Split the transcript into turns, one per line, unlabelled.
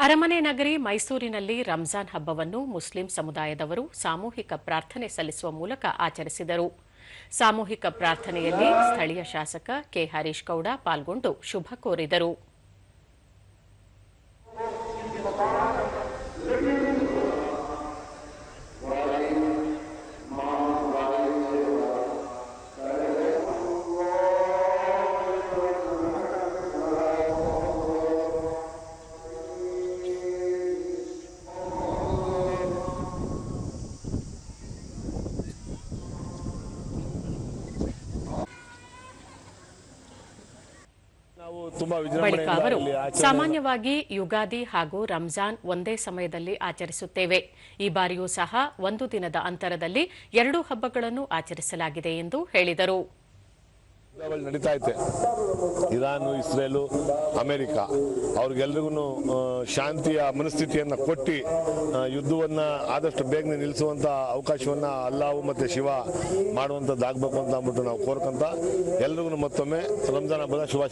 ಅರಮನೆ ನಗರಿ ಮೈಸೂರಿನಲ್ಲಿ ರಂಜಾನ್ ಹಬ್ಬವನ್ನು ಮುಸ್ಲಿಂ ಸಮುದಾಯದವರು ಸಾಮೂಹಿಕ ಪ್ರಾರ್ಥನೆ ಸಲ್ಲಿಸುವ ಮೂಲಕ ಆಚರಿಸಿದರು. ಸಾಮೂಹಿಕ ಪ್ರಾರ್ಥನೆಯಲ್ಲಿ ಸ್ಥಳೀಯ ಶಾಸಕ ಕೆ ಹರೀಶ್ ಗೌಡ ಪಾಲ್ಗೊಂಡು ಶುಭ ಕೋರಿದರು. ಬಳಿಕ ಅವರು ಸಾಮಾನ್ಯವಾಗಿ ಯುಗಾದಿ ಹಾಗೂ ರಂಜಾನ್ ಒಂದೇ ಸಮಯದಲ್ಲಿ ಆಚರಿಸುತ್ತೇವೆ. ಈ ಬಾರಿಯೂ ಸಹ ಒಂದು ದಿನದ ಅಂತರದಲ್ಲಿ ಎರಡೂ ಹಬ್ಬಗಳನ್ನು ಆಚರಿಸಲಾಗಿದೆ ಎಂದು ಹೇಳಿದರು.
ನಡೀತಾ ಇದೆ. ಇರಾನ್, ಇಸ್ರೇಲು, ಅಮೆರಿಕ ಅವ್ರಿಗೆಲ್ರಿಗೂ ಶಾಂತಿಯ ಮನಸ್ಥಿತಿಯನ್ನು ಕೊಟ್ಟು ಯುದ್ಧವನ್ನು ಆದಷ್ಟು ಬೇಗನೆ ನಿಲ್ಲಿಸುವಂಥ ಅವಕಾಶವನ್ನು ಅಲ್ಲಾಹು ಮತ್ತು ಶಿವ ಮಾಡುವಂಥದ್ದಾಗಬೇಕು ಅಂತ ಅಂದ್ಬಿಟ್ಟು ನಾವು ಕೋರ್ಕೊಂತ ಎಲ್ರಿಗೂ ಮತ್ತೊಮ್ಮೆ ರಂಜಾನ್ ಹಬ್ಬದ ಶುಭಾಶಯ.